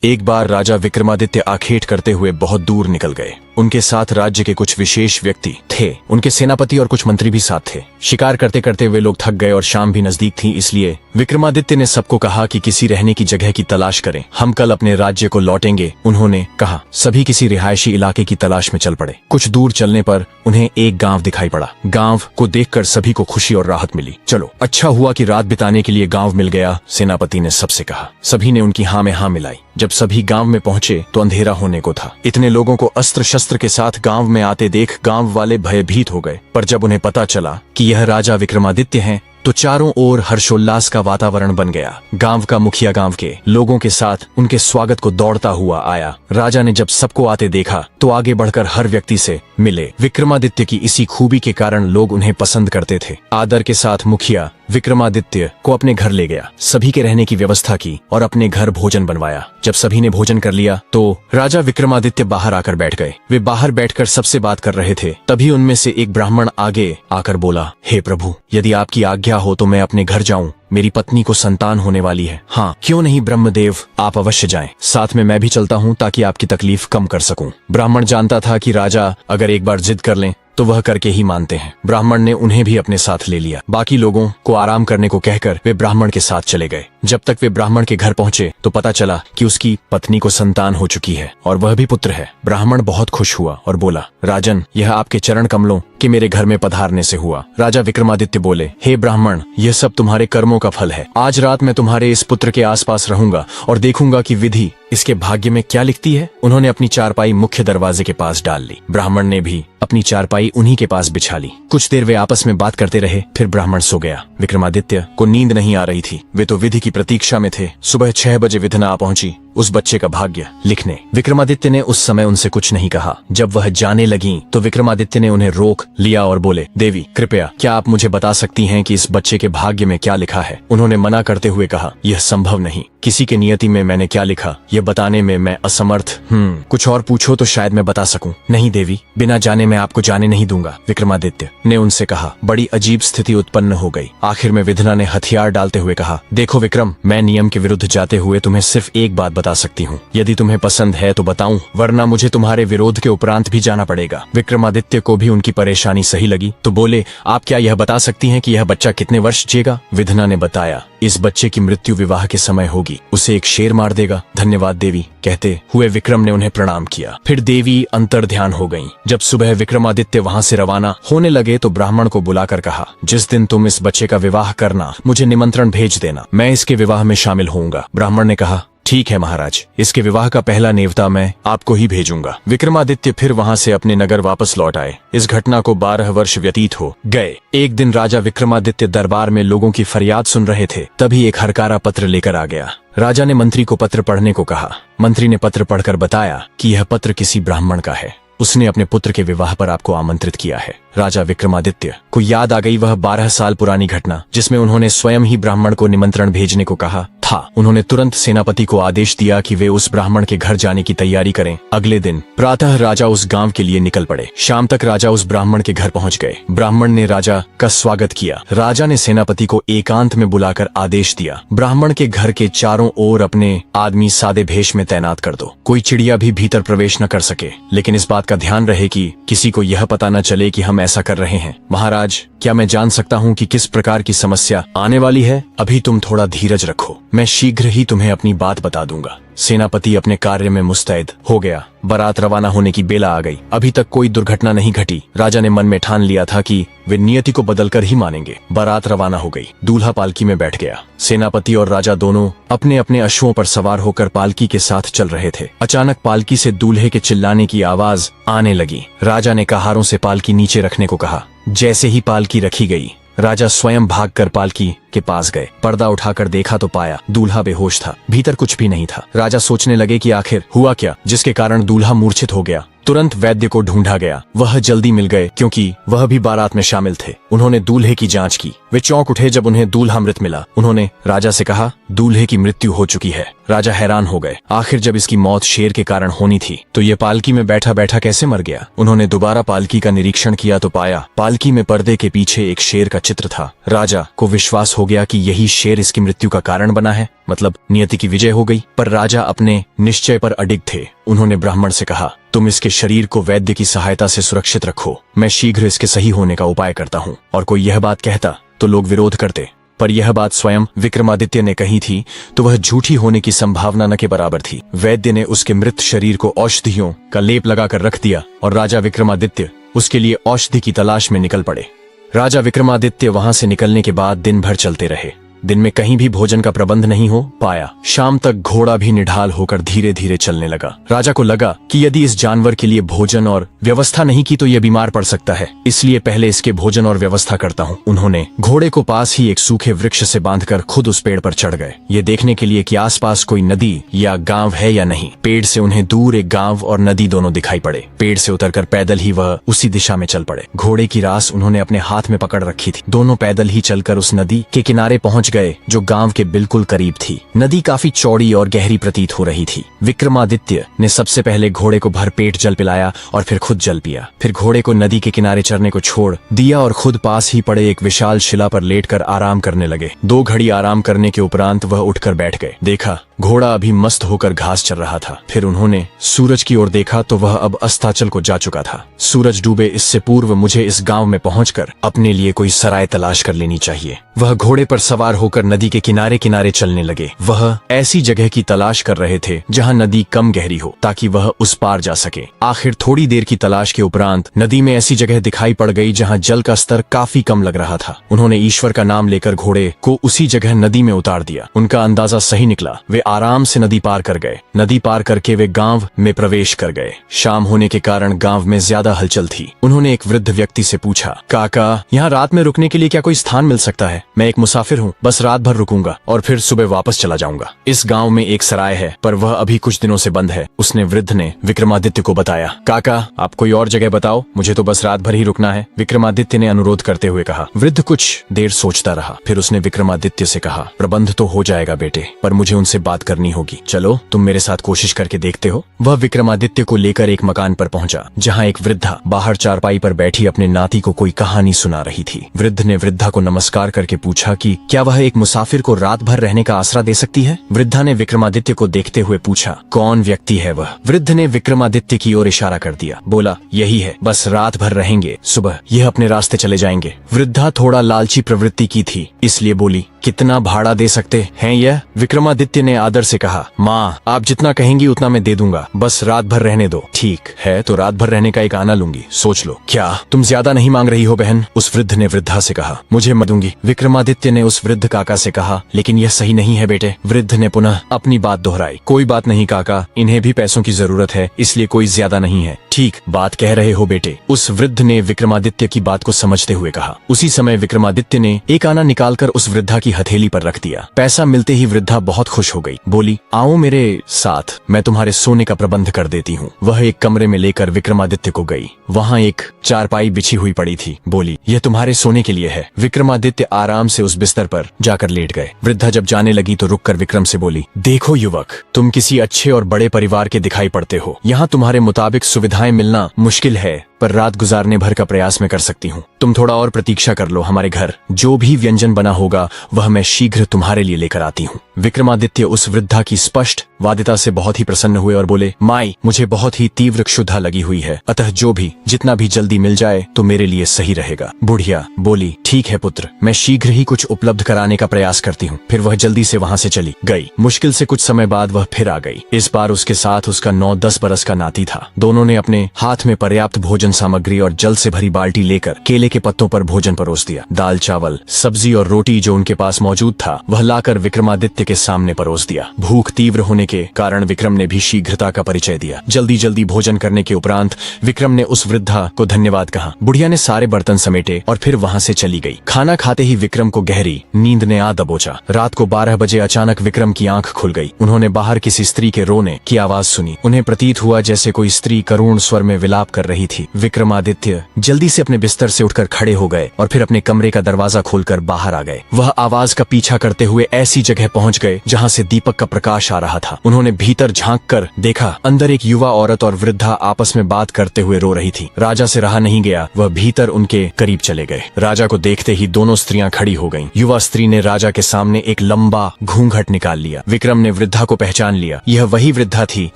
एक बार राजा विक्रमादित्य आखेट करते हुए बहुत दूर निकल गए। उनके साथ राज्य के कुछ विशेष व्यक्ति थे। उनके सेनापति और कुछ मंत्री भी साथ थे। शिकार करते करते वे लोग थक गए और शाम भी नजदीक थी, इसलिए विक्रमादित्य ने सबको कहा कि किसी रहने की जगह की तलाश करें, हम कल अपने राज्य को लौटेंगे। उन्होंने कहा। सभी किसी रिहायशी इलाके की तलाश में चल पड़े। कुछ दूर चलने पर उन्हें एक गांव दिखाई पड़ा। गांव को देखकर सभी को खुशी और राहत मिली। चलो, अच्छा हुआ कि रात बिताने के लिए गांव मिल गया, सेनापति ने सबसे कहा। सभी ने उनकी हाँ में हाँ मिलाई। जब सभी गांव में पहुंचे तो अंधेरा होने को था। इतने लोगों को अस्त्र शस्त्र के साथ गांव में आते देख गांव वाले भयभीत हो गए। पर जब उन्हें पता चला कि यह राजा विक्रमादित्य हैं, तो चारों ओर हर्षोल्लास का वातावरण बन गया। गांव का मुखिया गांव के लोगों के साथ उनके स्वागत को दौड़ता हुआ आया। राजा ने जब सबको आते देखा तो आगे बढ़कर हर व्यक्ति से मिले। विक्रमादित्य की इसी खूबी के कारण लोग उन्हें पसंद करते थे। आदर के साथ मुखिया विक्रमादित्य को अपने घर ले गया, सभी के रहने की व्यवस्था की और अपने घर भोजन बनवाया। जब सभी ने भोजन कर लिया तो राजा विक्रमादित्य बाहर आकर बैठ गए। वे बाहर बैठकर सबसे बात कर रहे थे। तभी उनमें से एक ब्राह्मण आगे आकर बोला, हे प्रभु, यदि आपकी आज्ञा हो तो मैं अपने घर जाऊं। मेरी पत्नी को संतान होने वाली है। हाँ, क्यों नहीं ब्रह्मदेव, आप अवश्य जाएं। साथ में मैं भी चलता हूँ ताकि आपकी तकलीफ कम कर सकूं। ब्राह्मण जानता था कि राजा अगर एक बार जिद कर लें तो वह करके ही मानते हैं। ब्राह्मण ने उन्हें भी अपने साथ ले लिया। बाकी लोगों को आराम करने को कहकर वे ब्राह्मण के साथ चले गए। जब तक वे ब्राह्मण के घर पहुंचे तो पता चला कि उसकी पत्नी को संतान हो चुकी है और वह भी पुत्र है। ब्राह्मण बहुत खुश हुआ और बोला, राजन, यह आपके चरण कमलों के मेरे घर में पधारने से हुआ। राजा विक्रमादित्य बोले, हे ब्राह्मण, यह सब तुम्हारे कर्मों का फल है। आज रात मैं तुम्हारे इस पुत्र के आसपास रहूंगा और देखूंगा कि विधि इसके भाग्य में क्या लिखती है। उन्होंने अपनी चारपाई मुख्य दरवाजे के पास डाल ली। ब्राह्मण ने भी अपनी चारपाई उन्हीं के पास बिछा ली। कुछ देर वे आपस में बात करते रहे, फिर ब्राह्मण सो गया। विक्रमादित्य को नींद नहीं आ रही थी। वे तो विधि की प्रतीक्षा में थे। सुबह 6 बजे विधना आ पहुंची उस बच्चे का भाग्य लिखने। विक्रमादित्य ने उस समय उनसे कुछ नहीं कहा। जब वह जाने लगी तो विक्रमादित्य ने उन्हें रोक लिया और बोले, देवी, कृपया क्या आप मुझे बता सकती हैं कि इस बच्चे के भाग्य में क्या लिखा है। उन्होंने मना करते हुए कहा, यह संभव नहीं। किसी के नियति में मैंने क्या लिखा यह बताने में मैं असमर्थ। कुछ और पूछो तो शायद मैं बता सकूं। नहीं देवी, बिना जाने मैं आपको जाने नहीं दूंगा, विक्रमादित्य ने उनसे कहा। बड़ी अजीब स्थिति उत्पन्न हो गई। आखिर में विधना ने हथियार डालते हुए कहा, देखो विक्रम, मैं नियम के विरुद्ध जाते हुए तुम्हें सिर्फ एक बात बता सकती हूँ। यदि तुम्हें पसंद है तो बताऊं, वरना मुझे तुम्हारे विरोध के उपरांत भी जाना पड़ेगा। विक्रमादित्य को भी उनकी परेशानी सही लगी तो बोले, आप क्या यह बता सकती हैं कि यह बच्चा कितने वर्ष जिएगा। विधना ने बताया, इस बच्चे की मृत्यु विवाह के समय होगी। उसे एक शेर मार देगा। धन्यवाद देवी, कहते हुए विक्रम ने उन्हें प्रणाम किया। फिर देवी अंतर ध्यान हो गईं। जब सुबह विक्रमादित्य वहां से रवाना होने लगे तो ब्राह्मण को बुलाकर कहा, जिस दिन तुम इस बच्चे का विवाह करना मुझे निमंत्रण भेज देना, मैं इसके विवाह में शामिल होऊंगा। ब्राह्मण ने कहा, ठीक है महाराज, इसके विवाह का पहला नेवता मैं आपको ही भेजूंगा। विक्रमादित्य फिर वहां से अपने नगर वापस लौट आए। इस घटना को 12 वर्ष व्यतीत हो गए। एक दिन राजा विक्रमादित्य दरबार में लोगों की फरियाद सुन रहे थे। तभी एक हरकारा पत्र लेकर आ गया। राजा ने मंत्री को पत्र पढ़ने को कहा। मंत्री ने पत्र पढ़कर बताया कि यह पत्र किसी ब्राह्मण का है। उसने अपने पुत्र के विवाह पर आपको आमंत्रित किया है। राजा विक्रमादित्य को याद आ गई वह 12 साल पुरानी घटना जिसमें उन्होंने स्वयं ही ब्राह्मण को निमंत्रण भेजने को कहा था। उन्होंने तुरंत सेनापति को आदेश दिया कि वे उस ब्राह्मण के घर जाने की तैयारी करें। अगले दिन प्रातः राजा उस गांव के लिए निकल पड़े। शाम तक राजा उस ब्राह्मण के घर पहुंच गए। ब्राह्मण ने राजा का स्वागत किया। राजा ने सेनापति को एकांत में बुलाकर आदेश दिया, ब्राह्मण के घर के चारों ओर अपने आदमी सादे भेष में तैनात कर दो। कोई चिड़िया भी भीतर प्रवेश न कर सके, लेकिन इस बात का ध्यान रहे कि किसी को यह पता न चले कि हम ऐसा कर रहे हैं। महाराज, क्या मैं जान सकता हूँ कि किस प्रकार की समस्या आने वाली है? अभी तुम थोड़ा धीरज रखो, मैं शीघ्र ही तुम्हें अपनी बात बता दूंगा। सेनापति अपने कार्य में मुस्तैद हो गया। बारात रवाना होने की बेला आ गई। अभी तक कोई दुर्घटना नहीं घटी। राजा ने मन में ठान लिया था कि वे नियति को बदलकर ही मानेंगे। बारात रवाना हो गई। दूल्हा पालकी में बैठ गया। सेनापति और राजा दोनों अपने अपने अश्वों पर सवार होकर पालकी के साथ चल रहे थे। अचानक पालकी से दूल्हे के चिल्लाने की आवाज आने लगी। राजा ने कहारों से पालकी नीचे रखने को कहा। जैसे ही पालकी रखी गई, राजा स्वयं भागकर पालकी के पास गए। पर्दा उठाकर देखा तो पाया दूल्हा बेहोश था। भीतर कुछ भी नहीं था। राजा सोचने लगे कि आखिर हुआ क्या जिसके कारण दूल्हा मूर्छित हो गया। तुरंत वैद्य को ढूंढा गया। वह जल्दी मिल गए क्योंकि वह भी बारात में शामिल थे। उन्होंने दूल्हे की जांच की। वे चौंक उठे जब उन्हें दूल्हा मृत मिला। उन्होंने राजा से कहा, दूल्हे की मृत्यु हो चुकी है। राजा हैरान हो गए। आखिर जब इसकी मौत शेर के कारण होनी थी तो ये पालकी में बैठा बैठा कैसे मर गया? उन्होंने दोबारा पालकी का निरीक्षण किया तो पाया पालकी में पर्दे के पीछे एक शेर का चित्र था। राजा को विश्वास हो गया कि यही शेर इसकी मृत्यु का कारण बना है, मतलब नियति की विजय हो गई। पर राजा अपने निश्चय पर अडिग थे। उन्होंने ब्राह्मण से कहा, तुम इसके शरीर को वैद्य की सहायता से सुरक्षित रखो, मैं शीघ्र इसके सही होने का उपाय करता हूँ। और कोई यह बात कहता तो लोग विरोध करते, पर यह बात स्वयं विक्रमादित्य ने कही थी तो वह झूठी होने की संभावना न के बराबर थी। वैद्य ने उसके मृत शरीर को औषधियों का लेप लगाकर रख दिया और राजा विक्रमादित्य उसके लिए औषधि की तलाश में निकल पड़े। राजा विक्रमादित्य वहां से निकलने के बाद दिन भर चलते रहे। दिन में कहीं भी भोजन का प्रबंध नहीं हो पाया। शाम तक घोड़ा भी निढाल होकर धीरे धीरे चलने लगा। राजा को लगा कि यदि इस जानवर के लिए भोजन और व्यवस्था नहीं की तो यह बीमार पड़ सकता है, इसलिए पहले इसके भोजन और व्यवस्था करता हूँ। उन्होंने घोड़े को पास ही एक सूखे वृक्ष से बांधकर खुद उस पेड़ पर चढ़ गए, ये देखने के लिए कि आसपास कोई नदी या गांव है या नहीं। पेड़ से उन्हें दूर एक गांव और नदी दोनों दिखाई पड़े। पेड़ से उतरकर पैदल ही वह उसी दिशा में चल पड़े। घोड़े की रास उन्होंने अपने हाथ में पकड़ रखी थी। दोनों पैदल ही चलकर उस नदी के किनारे पहुंच गए जो गांव के बिल्कुल करीब थी। नदी काफी चौड़ी और गहरी प्रतीत हो रही थी। विक्रमादित्य ने सबसे पहले घोड़े को भरपेट जल पिलाया और फिर खुद जल पिया। फिर घोड़े को नदी के किनारे चरने को छोड़ दिया और खुद पास ही पड़े एक विशाल शिला पर लेटकर आराम करने लगे। 2 घड़ी आराम करने के उपरांत वह उठकर बैठ गए। देखा घोड़ा अभी मस्त होकर घास चर रहा था। फिर उन्होंने सूरज की ओर देखा तो वह अब अस्ताचल को जा चुका था। सूरज डूबे इससे पूर्व मुझे इस गांव में पहुंचकर अपने लिए कोई सराय तलाश कर लेनी चाहिए। वह घोड़े पर सवार होकर नदी के किनारे किनारे चलने लगे। वह ऐसी जगह की तलाश कर रहे थे जहां नदी कम गहरी हो ताकि वह उस पार जा सके। आखिर थोड़ी देर की तलाश के उपरांत नदी में ऐसी जगह दिखाई पड़ गई जहां जल का स्तर काफी कम लग रहा था। उन्होंने ईश्वर का नाम लेकर घोड़े को उसी जगह नदी में उतार दिया। उनका अंदाजा सही निकला। वे आराम से नदी पार कर गए। नदी पार करके वे गांव में प्रवेश कर गए। शाम होने के कारण गांव में ज्यादा हलचल थी। उन्होंने एक वृद्ध व्यक्ति से पूछा, काका यहाँ रात में रुकने के लिए क्या कोई स्थान मिल सकता है? मैं एक मुसाफिर हूँ, बस रात भर रुकूंगा और फिर सुबह वापस चला जाऊंगा। इस गांव में एक सराय है पर वह अभी कुछ दिनों से बंद है। उसने वृद्ध ने विक्रमादित्य को बताया। काका आप कोई और जगह बताओ, मुझे तो बस रात भर ही रुकना है, विक्रमादित्य ने अनुरोध करते हुए कहा। वृद्ध कुछ देर सोचता रहा। फिर उसने विक्रमादित्य से कहा, प्रबंध तो हो जाएगा बेटे, पर मुझे उनसे बात करनी होगी। चलो तुम मेरे साथ कोशिश करके देखते हो। वह विक्रमादित्य को लेकर एक मकान पर पहुंचा जहां एक वृद्धा बाहर चारपाई पर बैठी अपने नाती को कोई कहानी सुना रही थी। वृद्ध ने वृद्धा को नमस्कार करके पूछा कि क्या वह एक मुसाफिर को रात भर रहने का आसरा दे सकती है? वृद्धा ने विक्रमादित्य को देखते हुए पूछा, कौन व्यक्ति है वह? वृद्ध ने विक्रमादित्य की ओर इशारा कर दिया। बोला, यही है, बस रात भर रहेंगे, सुबह यह अपने रास्ते चले जाएंगे। वृद्धा थोड़ा लालची प्रवृत्ति की थी, इसलिए बोली, कितना भाड़ा दे सकते हैं यह? विक्रमादित्य ने आदर से कहा, माँ आप जितना कहेंगी उतना मैं दे दूंगा, बस रात भर रहने दो। ठीक है तो रात भर रहने का एक आना लूंगी, सोच लो। क्या तुम ज्यादा नहीं मांग रही हो बहन? उस वृद्ध ने वृद्धा से कहा। मुझे मत दूंगी, विक्रमादित्य ने उस वृद्ध काका से कहा। लेकिन यह सही नहीं है बेटे, वृद्ध ने पुनः अपनी बात दोहराई। कोई बात नहीं काका, इन्हें भी पैसों की जरूरत है, इसलिए कोई ज्यादा नहीं है। ठीक बात कह रहे हो बेटे, उस वृद्ध ने विक्रमादित्य की बात को समझते हुए कहा। उसी समय विक्रमादित्य ने एक आना निकालकर उस वृद्धा की हथेली पर रख दिया। पैसा मिलते ही वृद्धा बहुत खुश हो गई। बोली, आओ मेरे साथ, मैं तुम्हारे सोने का प्रबंध कर देती हूँ। वह एक कमरे में लेकर विक्रमादित्य को गई। वहाँ एक चारपाई बिछी हुई पड़ी थी। बोली, यह तुम्हारे सोने के लिए है। विक्रमादित्य आराम से उस बिस्तर पर जाकर लेट गए। वृद्धा जब जाने लगी तो रुककर विक्रम से बोली, देखो युवक, तुम किसी अच्छे और बड़े परिवार के दिखाई पड़ते हो। यहाँ तुम्हारे मुताबिक सुविधाएं मिलना मुश्किल है, पर रात गुजारने भर का प्रयास मैं कर सकती हूँ। तुम थोड़ा और प्रतीक्षा कर लो, हमारे घर जो भी व्यंजन बना होगा वह मैं शीघ्र तुम्हारे लिए लेकर आती हूँ। विक्रमादित्य उस वृद्धा की स्पष्ट वादिता से बहुत ही प्रसन्न हुए और बोले, माई मुझे बहुत ही तीव्र क्षुधा लगी हुई है, अतः जो भी जितना भी जल्दी मिल जाए तो मेरे लिए सही रहेगा। बुढ़िया बोली, ठीक है पुत्र, मैं शीघ्र ही कुछ उपलब्ध कराने का प्रयास करती हूँ। फिर वह जल्दी से वहाँ से चली गई। मुश्किल से कुछ समय बाद वह फिर आ गई। इस बार उसके साथ उसका 9-10 बरस का नाती था। दोनों ने अपने हाथ में पर्याप्त भोजन भोजन सामग्री और जल से भरी बाल्टी लेकर केले के पत्तों पर भोजन परोस दिया। दाल, चावल, सब्जी और रोटी जो उनके पास मौजूद था वह लाकर विक्रमादित्य के सामने परोस दिया। भूख तीव्र होने के कारण विक्रम ने भी शीघ्रता का परिचय दिया। जल्दी जल्दी भोजन करने के उपरांत विक्रम ने उस वृद्धा को धन्यवाद कहा। बुढ़िया ने सारे बर्तन समेटे और फिर वहाँ से चली गई। खाना खाते ही विक्रम को गहरी नींद ने आ दबोचा। रात को 12 बजे अचानक विक्रम की आंख खुल गई। उन्होंने बाहर किसी स्त्री के रोने की आवाज सुनी। उन्हें प्रतीत हुआ जैसे कोई स्त्री करुण स्वर में विलाप कर रही थी। विक्रमादित्य जल्दी से अपने बिस्तर से उठकर खड़े हो गए और फिर अपने कमरे का दरवाजा खोलकर बाहर आ गए। वह आवाज का पीछा करते हुए ऐसी जगह पहुंच गए जहां से दीपक का प्रकाश आ रहा था। उन्होंने भीतर झांक कर देखा, अंदर एक युवा औरत और वृद्धा आपस में बात करते हुए रो रही थी। राजा से रहा नहीं गया, वह भीतर उनके करीब चले गए। राजा को देखते ही दोनों स्त्रियां खड़ी हो गईं। युवा स्त्री ने राजा के सामने एक लंबा घूंघट निकाल लिया। विक्रम ने वृद्धा को पहचान लिया। यह वही वृद्धा थी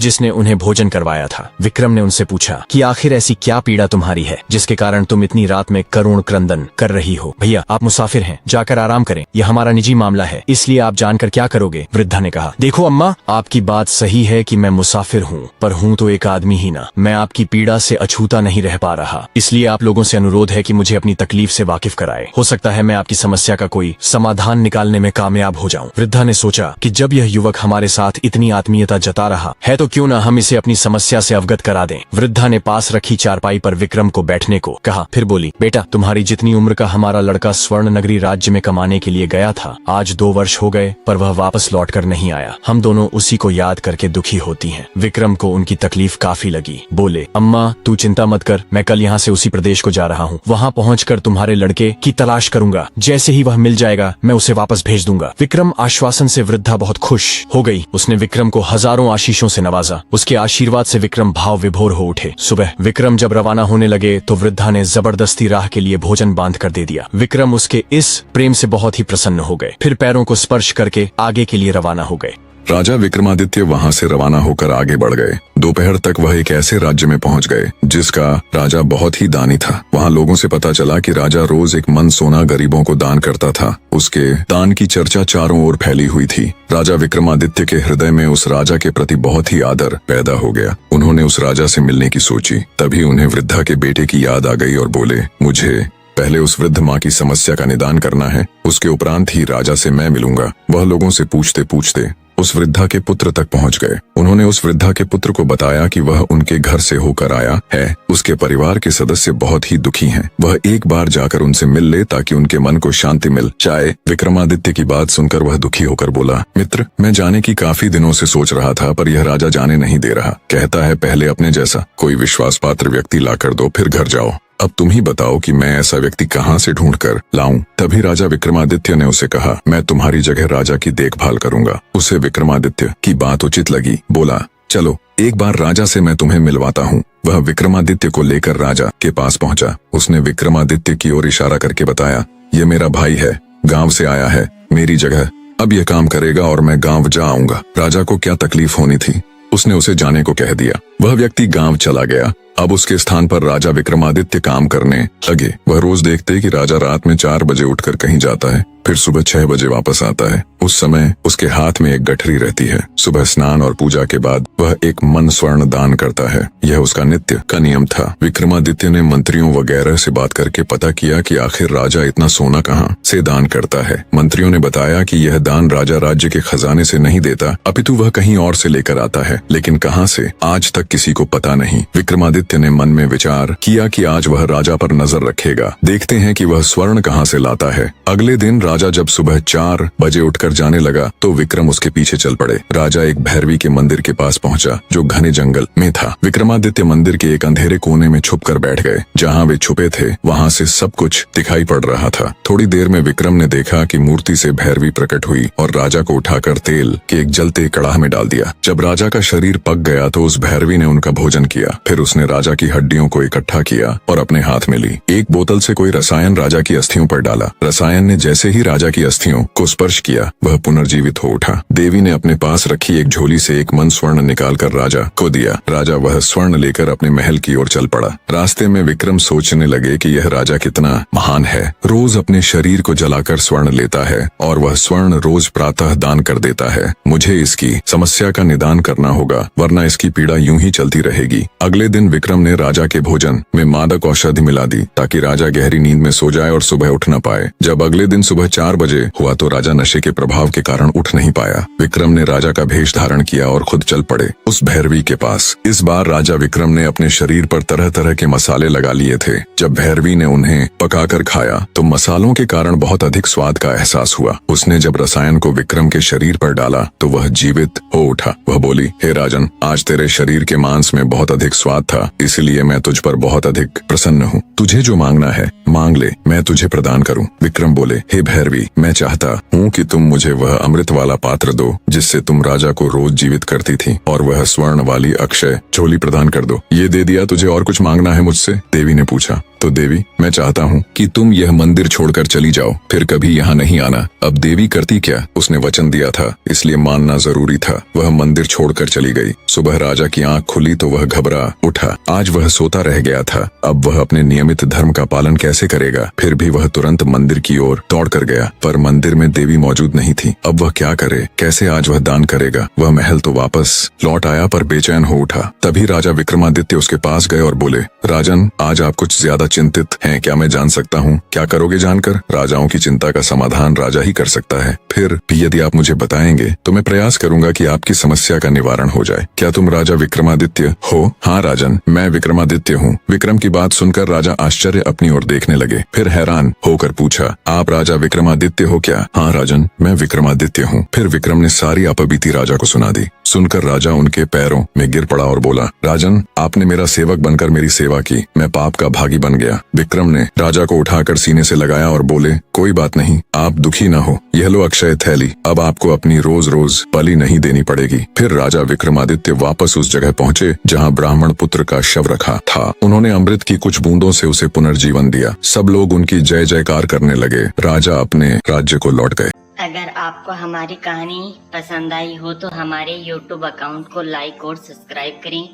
जिसने उन्हें भोजन करवाया था। विक्रम ने उनसे पूछा कि आखिर ऐसी क्या पीड़ा तुम्हारी है जिसके कारण तुम इतनी रात में करुण क्रंदन कर रही हो। भैया, आप मुसाफिर हैं, जाकर आराम करें, यह हमारा निजी मामला है, इसलिए आप जानकर क्या करोगे। वृद्धा ने कहा, देखो अम्मा, आपकी बात सही है कि मैं मुसाफिर हूँ, पर हूँ तो एक आदमी ही ना। मैं आपकी पीड़ा से अछूता नहीं रह पा रहा, इसलिए आप लोगों से अनुरोध है कि मुझे अपनी तकलीफ से वाकिफ कराए। हो सकता है मैं आपकी समस्या का कोई समाधान निकालने में कामयाब हो जाऊं। वृद्धा ने सोचा कि जब यह युवक हमारे साथ इतनी आत्मीयता जता रहा है तो क्यों न हम इसे अपनी समस्या से अवगत करा दें। वृद्धा ने पास रखी चारपाई पर विक्रम को बैठने को कहा। फिर बोली, बेटा, तुम्हारी जितनी उम्र का हमारा लड़का स्वर्ण नगरी राज्य में कमाने के लिए गया था, आज 2 वर्ष हो गए पर वह वापस लौट कर नहीं आया। हम दोनों उसी को याद करके दुखी होती हैं। विक्रम को उनकी तकलीफ काफी लगी। बोले, अम्मा तू चिंता मत कर, मैं कल यहाँ से उसी प्रदेश को जा रहा हूँ। वहाँ पहुँचकर तुम्हारे लड़के की तलाश करूंगा। जैसे ही वह मिल जाएगा मैं उसे वापस भेज दूंगा। विक्रम आश्वासन से वृद्धा बहुत खुश हो गई। उसने विक्रम को हजारों आशीषों से नवाजा। उसके आशीर्वाद से विक्रम भाव विभोर हो उठे। सुबह विक्रम जब रवाना होने लगे तो वृद्धा ने जबरदस्ती राह के लिए भोजन बांध कर दे दिया। विक्रम उसके इस प्रेम से बहुत ही प्रसन्न हो गए। फिर पैरों को स्पर्श करके आगे के लिए रवाना हो गए। राजा विक्रमादित्य वहां से रवाना होकर आगे बढ़ गए। दोपहर तक वह एक ऐसे राज्य में पहुंच गए जिसका राजा बहुत ही दानी था। वहां लोगों से पता चला कि राजा रोज एक मन सोना गरीबों को दान करता था। उसके दान की चर्चा चारों ओर फैली हुई थी। राजा विक्रमादित्य के हृदय में उस राजा के प्रति बहुत ही आदर पैदा हो गया। उन्होंने उस राजा से मिलने की सोची। तभी उन्हें वृद्धा के बेटे की याद आ गई और बोले, मुझे पहले उस वृद्ध माँ की समस्या का निदान करना है, उसके उपरांत ही राजा से मैं मिलूंगा। वह लोगों से पूछते पूछते उस वृद्धा के पुत्र तक पहुंच गए। उन्होंने उस वृद्धा के पुत्र को बताया कि वह उनके घर से होकर आया है। उसके परिवार के सदस्य बहुत ही दुखी हैं। वह एक बार जाकर उनसे मिल ले ताकि उनके मन को शांति मिल जाए। विक्रमादित्य की बात सुनकर वह दुखी होकर बोला, मित्र, मैं जाने की काफी दिनों से सोच रहा था, पर यह राजा जाने नहीं दे रहा। कहता है पहले अपने जैसा कोई विश्वास पात्र व्यक्ति लाकर दो, फिर घर जाओ। अब तुम ही बताओ कि मैं ऐसा व्यक्ति कहाँ से ढूंढ कर लाऊं। तभी राजा विक्रमादित्य ने उसे कहा, मैं तुम्हारी जगह राजा की देखभाल करूंगा। उसे विक्रमादित्य की बात उचित लगी। बोला, चलो एक बार राजा से मैं तुम्हें मिलवाता हूँ। वह विक्रमादित्य को लेकर राजा के पास पहुंचा। उसने विक्रमादित्य की ओर इशारा करके बताया, ये मेरा भाई है, गांव से आया है मेरी जगह। अब यह काम करेगा और मैं गांव जा आऊंगा। राजा को क्या तकलीफ होनी थी, उसने उसे जाने को कह दिया। वह व्यक्ति गांव चला गया। अब उसके स्थान पर राजा विक्रमादित्य काम करने लगे। वह रोज देखते कि राजा रात में 4 बजे उठकर कहीं जाता है, फिर सुबह 6 बजे वापस आता है। उस समय उसके हाथ में एक गठरी रहती है। सुबह स्नान और पूजा के बाद वह एक मन स्वर्ण दान करता है। यह उसका नित्य का नियम था। विक्रमादित्य ने मंत्रियों वगैरह से बात करके पता किया कि आखिर राजा इतना सोना कहाँ से दान करता है। मंत्रियों ने बताया कि यह दान राजा राज्य के खजाने से नहीं देता, अपितु वह कहीं और से लेकर आता है, लेकिन कहाँ से आज तक किसी को पता नहीं। विक्रमादित्य ने मन में विचार किया कि आज वह राजा पर नजर रखेगा, देखते हैं कि वह स्वर्ण कहाँ से लाता है। अगले दिन राजा जब सुबह 4 बजे उठकर जाने लगा तो विक्रम उसके पीछे चल पड़े। राजा एक भैरवी के मंदिर के पास पहुंचा जो घने जंगल में था। विक्रमादित्य मंदिर के एक अंधेरे कोने में छुप कर बैठ गए। जहाँ वे छुपे थे वहाँ से सब कुछ दिखाई पड़ रहा था। थोड़ी देर में विक्रम ने देखा कि मूर्ति से भैरवी प्रकट हुई और राजा को उठाकर तेल के एक जलते कड़ाह में डाल दिया। जब राजा का शरीर पक गया तो उस भैरवी ने उनका भोजन किया। फिर उसने राजा की हड्डियों को इकट्ठा किया और अपने हाथ में ली। एक बोतल से कोई रसायन राजा की अस्थियों पर डाला। रसायन ने जैसे ही राजा की अस्थियों को स्पर्श किया वह पुनर्जीवित हो उठा। देवी ने अपने पास रखी एक झोली से एक मन स्वर्ण निकालकर राजा को दिया। राजा वह स्वर्ण लेकर अपने महल की ओर चल पड़ा। रास्ते में विक्रम सोचने लगे कि यह राजा कितना महान है, रोज अपने शरीर को जलाकर स्वर्ण लेता है और वह स्वर्ण रोज प्रातः दान कर देता है। मुझे इसकी समस्या का निदान करना होगा, वरना इसकी पीड़ा यूं ही चलती रहेगी। अगले दिन विक्रम विक्रम ने राजा के भोजन में मादक औषधि मिला दी ताकि राजा गहरी नींद में सो जाए और सुबह उठ न पाए। जब अगले दिन सुबह 4 बजे हुआ तो राजा नशे के प्रभाव के कारण उठ नहीं पाया। विक्रम ने राजा का भेष धारण किया और खुद चल पड़े उस भैरवी के पास। इस बार राजा विक्रम ने अपने शरीर पर तरह तरह के मसाले लगा लिए थे। जब भैरवी ने उन्हें पकाकर खाया तो मसालों के कारण बहुत अधिक स्वाद का एहसास हुआ। उसने जब रसायन को विक्रम के शरीर पर डाला तो वह जीवित हो उठा। वह बोली, हे राजन, आज तेरे शरीर के मांस में बहुत अधिक स्वाद था, इसलिए मैं तुझ पर बहुत अधिक प्रसन्न हूँ। तुझे जो मांगना है मांग ले, मैं तुझे प्रदान करूँ। विक्रम बोले, हे भैरवी, मैं चाहता हूँ कि तुम मुझे वह अमृत वाला पात्र दो जिससे तुम राजा को रोज जीवित करती थी, और वह स्वर्ण वाली अक्षय झोली प्रदान कर दो। ये दे दिया, तुझे और कुछ मांगना है मुझसे? देवी ने पूछा। तो देवी, मैं चाहता हूँ कि तुम यह मंदिर छोड़कर चली जाओ, फिर कभी यहाँ नहीं आना। अब देवी करती क्या, उसने वचन दिया था इसलिए मानना जरूरी था। वह मंदिर छोड़कर चली गई। सुबह राजा की आंख खुली तो वह घबरा उठा। आज वह सोता रह गया था। अब वह अपने नियमित धर्म का पालन कैसे करेगा? फिर भी वह तुरंत मंदिर की ओर दौड़ कर गया, पर मंदिर में देवी मौजूद नहीं थी। अब वह क्या करे? कैसे आज वह दान करेगा? वह महल तो वापस लौट आया पर बेचैन हो उठा। तभी राजा विक्रमादित्य उसके पास गए और बोले, राजन, आज आप कुछ ज्यादा चिंतित हैं, क्या मैं जान सकता हूँ? क्या करोगे जानकर? राजाओं की चिंता का समाधान राजा ही कर सकता है। फिर भी यदि आप मुझे बताएंगे तो मैं प्रयास करूंगा कि आपकी समस्या का निवारण हो जाए। क्या तुम राजा विक्रमादित्य हो? हाँ राजन, मैं विक्रमादित्य हूँ। विक्रम की बात सुनकर राजा आश्चर्य अपनी ओर देखने लगे। फिर हैरान होकर पूछा, आप राजा विक्रमादित्य हो क्या? हाँ राजन, मैं विक्रमादित्य हूँ। फिर विक्रम ने सारी अपबीती राजा को सुना दी। सुनकर राजा उनके पैरों में गिर पड़ा और बोला, राजन, आपने मेरा सेवक बनकर मेरी सेवा की, मैं पाप का भागी बन गया। विक्रम ने राजा को उठाकर सीने से लगाया और बोले, कोई बात नहीं, आप दुखी न हो, यह लो अक्षय थैली, अब आपको अपनी रोज रोज बलि नहीं देनी पड़ेगी। फिर राजा विक्रमादित्य वापस उस जगह पहुँचे जहाँ ब्राह्मण पुत्र का शव रखा था। उन्होंने अमृत की कुछ बूंदों से उसे पुनर्जीवन दिया। सब लोग उनकी जय जयकार करने लगे। राजा अपने राज्य को लौट गए। अगर आपको हमारी कहानी पसंद आई हो तो हमारे YouTube अकाउंट को लाइक और सब्सक्राइब करें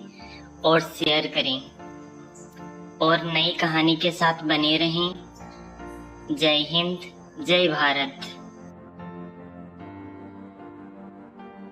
और शेयर करें और नई कहानी के साथ बने रहें। जय हिंद, जय भारत।